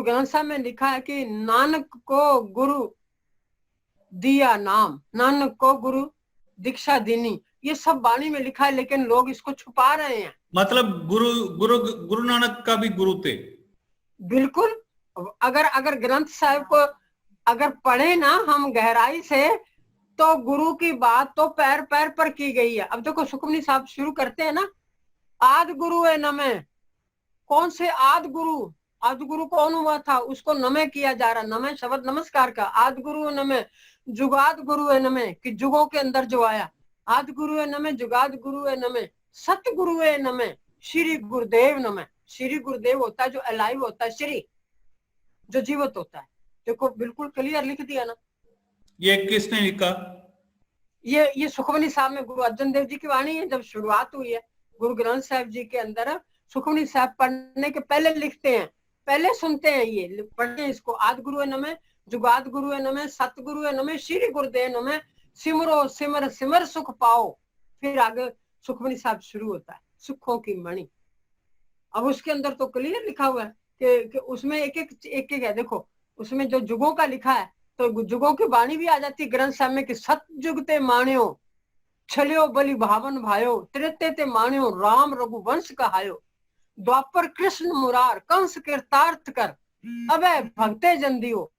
ग्रंथ साहब में लिखा है कि नानक को गुरु दिया नाम, नानक को गुरु दीक्षा दीनी, ये सब वाणी में लिखा है, लेकिन लोग इसको छुपा रहे हैं। मतलब गुरु गुरु गुरु नानक का भी गुरु थे। बिल्कुल। अगर ग्रंथ साहब को अगर पढ़े ना हम गहराई से, तो गुरु की बात तो पैर पैर पर की गई है। अब देखो सुखमनी साहब शुरू करते हैं ना, आदि गुरु है नमः। कौन से आदि गुरु? आदि गुरु कौन हुआ था? उसको नमः किया जा रहा। नमः शब्द नमस्कार का। आदि गुरु है नमः, जुगाद गुरु है नमः, कि जुगों के अंदर जो आया। आदि गुरु है नमः, जुगाद गुरु है नमः, सत्य गुरु है नमः, श्री गुरुदेव नमः। श्री गुरुदेव होता है जो अलाइव होता है, श्री जो जीवित होता है। देखो बिल्कुल क्लियर लिख दिया ना। ये किसने लिखा? ये सुखमनी साहब में गुरु अर्जन देव जी की वाणी है। जब शुरुआत हुई है गुरु ग्रंथ साहब जी के अंदर, सुखमनी साहब पढ़ने के पहले लिखते हैं, पहले सुनते हैं, ये पढ़ते हैं इसको। आदि गुरु है नमः, जुगाद गुरु है नमः, सत गुरु है नमः, श्री गुरुदेव नमः, सिमरो सिमर सिमर सुख पाओ। फिर आगे सुखमनी साहब शुरू होता है, सुखों की मणि। अब उसके अंदर तो क्लियर लिखा हुआ है कि उसमें एक एक है। देखो उसमें जो जुगों का लिखा है, तो जुगों की वाणी भी आ जाती है ग्रंथ साहब में कि सतयुग ते माण्यो, छलियो बलि भावन भायो, त्रेते ते माण्यो, राम रघुवंश कहायो, द्वापर कृष्ण मुरार, कंस कृतार्थ कर, अबे भक्ते जन दियो,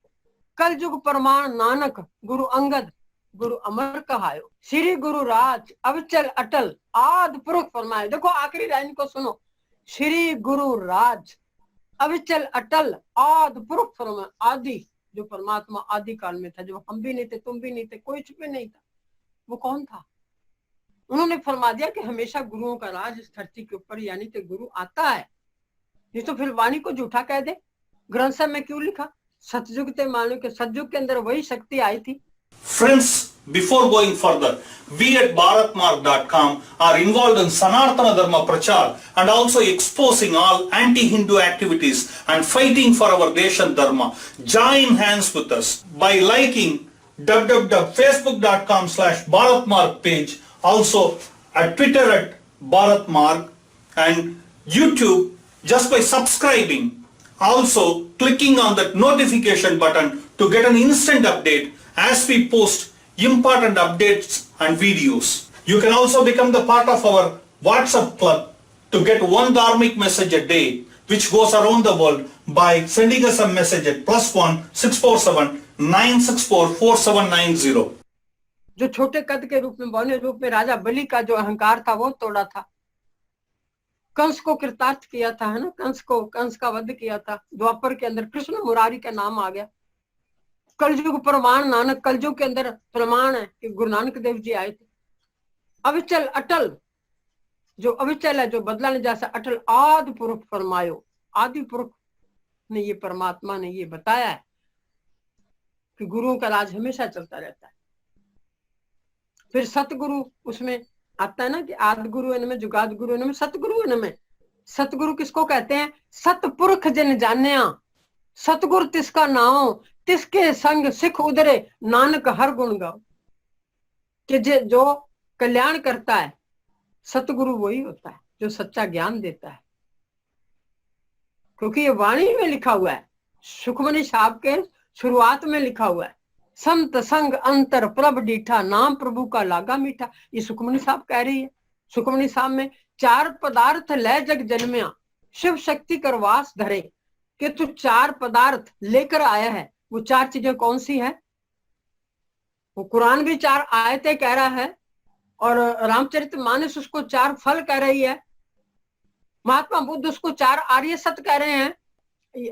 कल युग प्रमाण नानक, गुरु अंगद गुरु अमर कहायो, श्री गुरु राज अविचल अटल, आदि पुरुष फरमाए। देखो आखिरी लाइन को सुनो, श्री गुरु राज अविचल अटल, आदि पुरुष फरमाए। आदि जो परमात्मा आदि काल में था, जो हम भी नहीं थे, तुम भी नहीं थे, कोई भी नहीं था, वो कौन था? उन्होंने फरमा दिया कि हमेशा गुरुओं का राज इस धरती के ऊपर, यानी कि गुरु आता है। ये तो फिर वाणी को झूठा कह दे। ग्रंथ साहब में क्यों लिखा? सतयुग ते मानो के सतयुग के अंदर वही शक्ति आई थी। Friends, before going further, we at bharatmarg.com are involved in Sanatana Dharma Prachar and also exposing all anti-Hindu activities and fighting for our Deshan Dharma. Join hands with us by liking www.facebook.com/bharatmarg page, also at Twitter at bharatmarg, and YouTube just by subscribing. Also clicking on that notification button to get an instant update as we post important updates and videos. You can also become the part of our WhatsApp club to get one dharmic message a day, which goes around the world, by sending us a message at +1 647 964 4790. जो छोटे कद के रूप में, बौने रूप में राजा बलि का जो अहंकार था वो तोड़ा था। कंस को कृतार्थ किया था, है ना, कंस का वध किया था। द्वापर के अंदर कृष्ण मुरारी का नाम आ गया। कलयुग प्रमाण नानक, कलयुग के अंदर प्रमाण है कि गुरु नानक देव जी आए थे। अविचल अटल, जो अविचल है, जो बदला नहीं जा सकता, अटल, आदि पुरुष फरमायो। आदि पुरुष ने, ये परमात्मा ने ये बताया है कि गुरुओं का राज हमेशा चलता रहता है। फिर सतगुरु उसमें आता है ना कि आदि गुरु है नमः, जुगाद गुरु है नमः, सतगुरु है नमः। सतगुरु किसको कहते हैं? सतपुरख जन जान्या, सतगुरु तिसका नाम, तिसके संग सिख उदरे, नानक हर गुण गाओ। कि जो कल्याण करता है, सतगुरु वही होता है जो सच्चा ज्ञान देता है। क्योंकि ये वाणी में लिखा हुआ है, सुखमनी साहब के शुरुआत में लिखा हुआ है, संत संग अंतर प्रभ डीठा, नाम प्रभु का लागा मीठा। ये सुखमनी साहब कह रही है। सुखमनी साहब में 4 पदार्थ लय जग जन्मया, शिव शक्ति करवास धरे। कि तू 4 पदार्थ लेकर आया है, वो 4 चीजें कौन सी है? वो कुरान भी 4 आयतें कह रहा है, और रामचरितमानस उसको 4 फल कह रही है। महात्मा बुद्ध उसको 4 आर्य सत्य कह रहे हैं।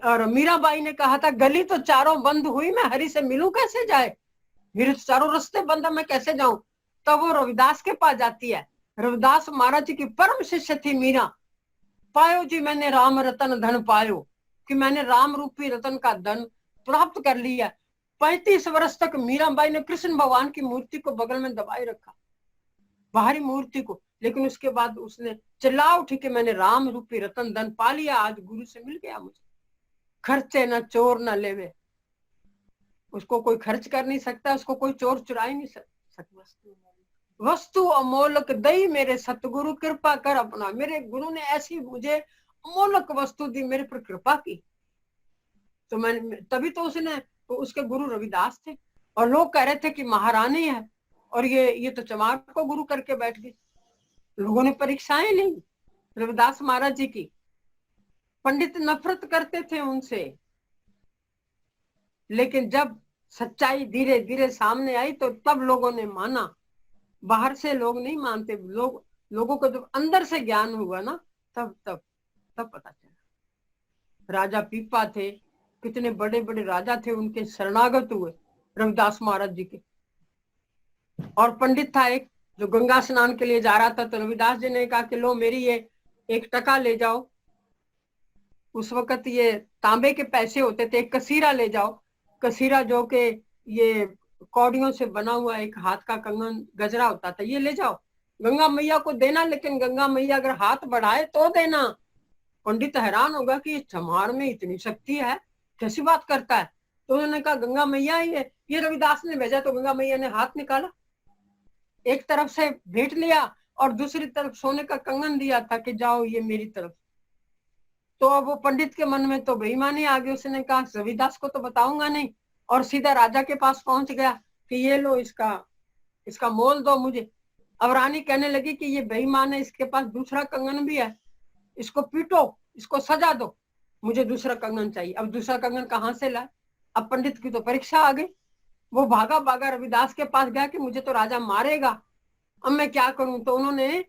और मीराबाई ने कहा था, गली तो चारों बंद हुई, मैं हरि से मिलूं कैसे जाए, मेरे चारों रास्ते बंद है, मैं कैसे जाऊं। तब वो रविदास के पास जाती है। रविदास महाराज जी की परम शिष्य थी मीरा। पायो जी मैंने राम रतन धन पायो, कि मैंने राम रूपी रतन का धन प्राप्त कर लिया। 35 वर्ष तक मीराबाई ने कृष्ण भगवान की मूर्ति को बगल में दबाए रखा, बाहरी मूर्ति को। लेकिन उसके बाद उसने चिल्ला उठी कि मैंने राम रूपी रतन धन पा लिया, आज गुरु से मिल गया मुझे। खर्चे न चोर न लेवे, उसको कोई खर्च कर नहीं सकता, उसको कोई चोर चुरा ही नहीं सकता। वस्तु अमोलक दई मेरे सतगुरु, कृपा कर अपना। मेरे गुरु ने ऐसी मुझे अमोलक वस्तु दी, मेरे पर कृपा की। तो मैं तभी तो उसने तो उसके गुरु रविदास थे, और लोग कह रहे थे कि महारानी है, और ये तो चमार को गुरु करके बैठ गई। लोगों ने परीक्षाएं ली रविदास महाराज जी की, पंडित नफरत करते थे उनसे, लेकिन जब सच्चाई धीरे धीरे सामने आई तो तब लोगों ने माना। बाहर से लोग नहीं मानते, लोगों को जब अंदर से ज्ञान हुआ ना, तब पता चला। राजा पीपा थे, कितने बड़े बड़े राजा थे, उनके शरणागत हुए रविदास महाराज जी के। और पंडित था एक जो गंगा स्नान के लिए जा रहा था, तो रविदास जी ने कहा कि लो मेरी ये 1 टका ले जाओ। उस वक्त ये तांबे के पैसे होते थे, एक कसीरा ले जाओ। कसीरा जो के ये कौड़ियों से बना हुआ एक हाथ का कंगन गजरा होता था, ये ले जाओ, गंगा मैया को देना, लेकिन गंगा मैया अगर हाथ बढ़ाए तो देना। पंडित हैरान होगा कि चमार में इतनी शक्ति है, कैसी बात करता है। तो उन्होंने कहा गंगा मैया ही है, ये रविदास ने भेजा। तो गंगा मैया ने हाथ निकाला, एक तरफ से भेंट लिया और दूसरी तरफ सोने का कंगन दिया था कि जाओ ये मेरी तरफ। तो अब वो पंडित के मन में तो बेईमानी आ गई, उसने कहा रविदास को तो बताऊंगा नहीं, और सीधा राजा के पास पहुंच गया कि ये लो इसका मोल दो मुझे। अब रानी कहने लगी कि ये बेईमान है, इसके पास दूसरा कंगन भी है, इसको पीटो, इसको सजा दो, मुझे दूसरा कंगन चाहिए। अब दूसरा कंगन कहाँ से लाए? अब पंडित की तो परीक्षा आ गई। वो भागा भागा रविदास के पास गया कि मुझे तो राजा मारेगा, अब मैं क्या करूं। तो उन्होंने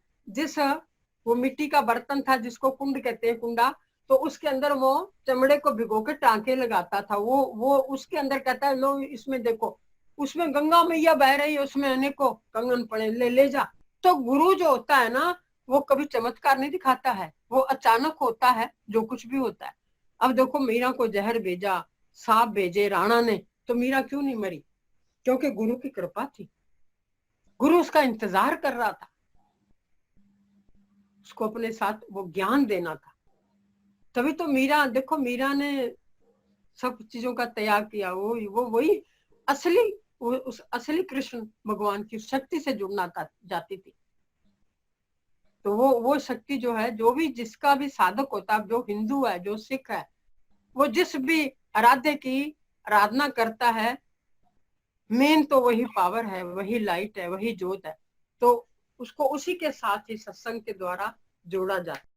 वो मिट्टी का बर्तन था जिसको कुंड कहते हैं, कुंडा, तो उसके अंदर वो चमड़े को भिगो के टांके लगाता था। वो उसके अंदर कहता है लो इसमें देखो, उसमें गंगा मैया बह रही है, उसमें अनेकों कंगन पड़े, ले जा। तो गुरु जो होता है ना, वो कभी चमत्कार नहीं दिखाता है, वो अचानक होता है जो कुछ भी होता है। अब देखो मीरा को जहर भेजा, सांप भेजे राणा ने, तो मीरा क्यों नहीं मरी? क्योंकि गुरु की कृपा थी, गुरु उसका इंतजार कर रहा था, उसको अपने साथ वो ज्ञान देना था। तभी तो मीरा, देखो मीरा ने सब चीजों का त्याग किया। वो वही असली, उस असली कृष्ण भगवान की शक्ति से जुड़ना जाती थी। तो वो शक्ति जो है, जो भी जिसका भी साधक होता है, जो हिंदू है, जो सिख है, वो जिस भी आराध्य की आराधना करता है, मेन तो वही पावर है, वही लाइट है, वही ज्योत है। तो उसको उसी के साथ ही सत्संग के द्वारा जोड़ा जाता है।